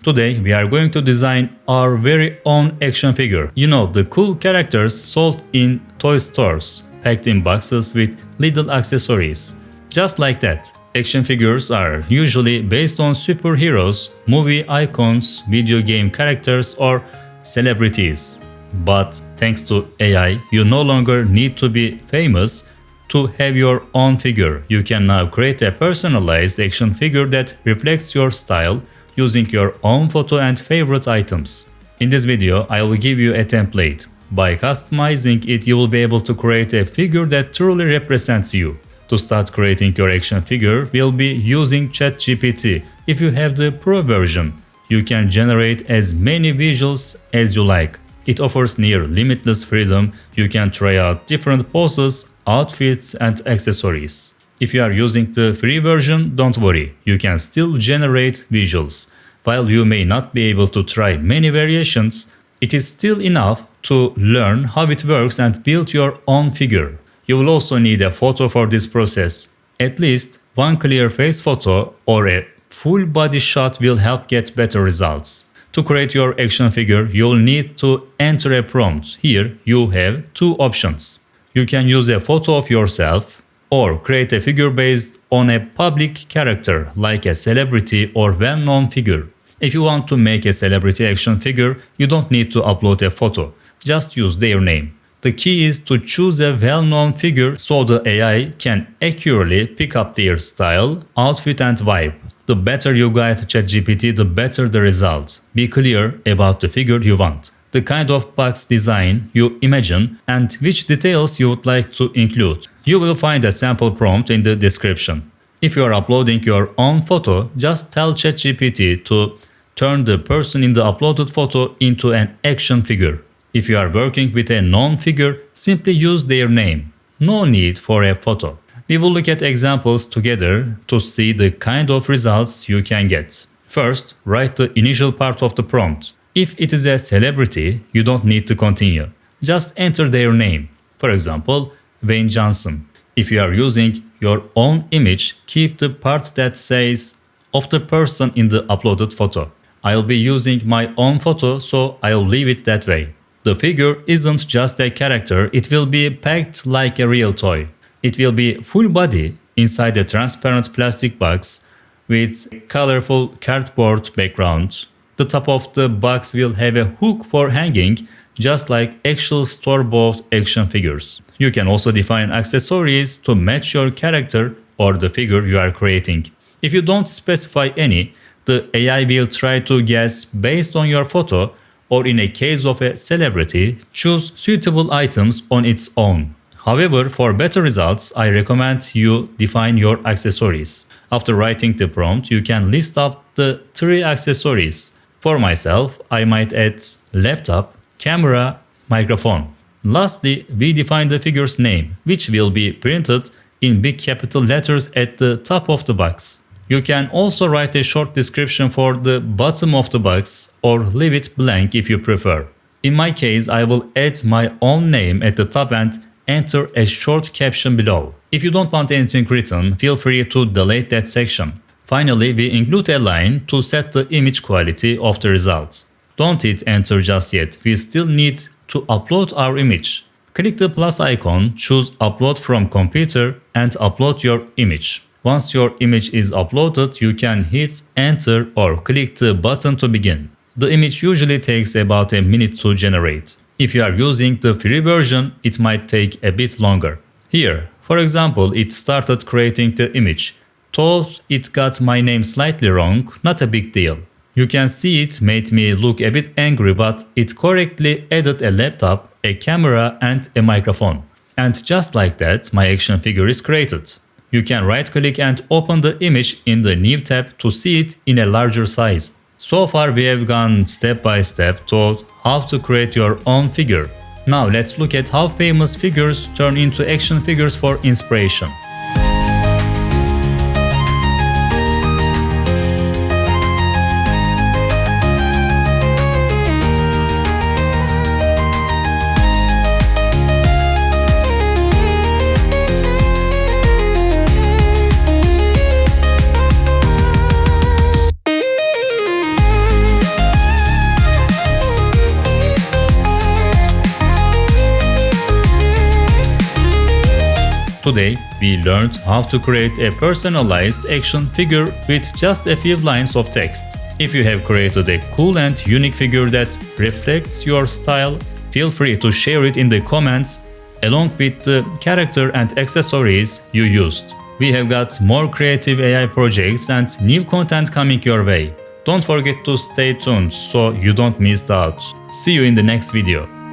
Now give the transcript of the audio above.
Today we are going to design our very own action figure. You know, the cool characters sold in toy stores, packed in boxes with little accessories. Just like that. Action figures are usually based on superheroes, movie icons, video game characters, or celebrities. But thanks to AI, you no longer need to be famous to have your own figure. You can now create a personalized action figure that reflects your style using your own photo and favorite items. In this video, I will give you a template. By customizing it, you will be able to create a figure that truly represents you. To start creating your action figure, we'll be using ChatGPT. If you have the Pro version, you can generate as many visuals as you like. It offers near limitless freedom. You can try out different poses, outfits, and accessories. If you are using the free version, don't worry, you can still generate visuals. While you may not be able to try many variations, it is still enough to learn how it works and build your own figure. You will also need a photo for this process. At least one clear face photo or a full body shot will help get better results. To create your action figure, you'll need to enter a prompt. Here you have two options. You can use a photo of yourself or create a figure based on a public character like a celebrity or well-known figure. If you want to make a celebrity action figure, you don't need to upload a photo. Just use their name. The key is to choose a well-known figure so the AI can accurately pick up their style, outfit, and vibe. The better you guide ChatGPT, the better the result. Be clear about the figure you want, the kind of box design you imagine, and which details you would like to include. You will find a sample prompt in the description. If you are uploading your own photo, just tell ChatGPT to turn the person in the uploaded photo into an action figure. If you are working with a known figure, simply use their name. No need for a photo. We will look at examples together to see the kind of results you can get. First, write the initial part of the prompt. If it is a celebrity, you don't need to continue. Just enter their name. For example, Wayne Johnson. If you are using your own image, keep the part that says of the person in the uploaded photo. I'll be using my own photo, so I'll leave it that way. The figure isn't just a character, it will be packed like a real toy. It will be full body inside a transparent plastic box with a colorful cardboard background. The top of the box will have a hook for hanging, just like actual store-bought action figures. You can also define accessories to match your character or the figure you are creating. If you don't specify any, the AI will try to guess based on your photo, or in a case of a celebrity, choose suitable items on its own. However, for better results, I recommend you define your accessories. After writing the prompt, you can list up the 3 accessories. For myself, I might add laptop, camera, microphone. Lastly, we define the figure's name, which will be printed in big capital letters at the top of the box. You can also write a short description for the bottom of the box or leave it blank if you prefer. In my case, I will add my own name at the top and enter a short caption below. If you don't want anything written, feel free to delete that section. Finally, we include a line to set the image quality of the results. Don't hit enter just yet, we still need to upload our image. Click the plus icon, choose upload from computer and upload your image. Once your image is uploaded, you can hit enter or click the button to begin. The image usually takes about a minute to generate. If you are using the free version, it might take a bit longer. Here, for example, it started creating the image. Thought it got my name slightly wrong, not a big deal. You can see it made me look a bit angry, but it correctly added a laptop, a camera and a microphone. And just like that, my action figure is created. You can right-click and open the image in the New tab to see it in a larger size. So far we have gone step by step toward how to create your own figure. Now let's look at how famous figures turn into action figures for inspiration. Today, we learned how to create a personalized action figure with just a few lines of text. If you have created a cool and unique figure that reflects your style, feel free to share it in the comments along with the character and accessories you used. We have got more creative AI projects and new content coming your way. Don't forget to stay tuned so you don't miss out. See you in the next video.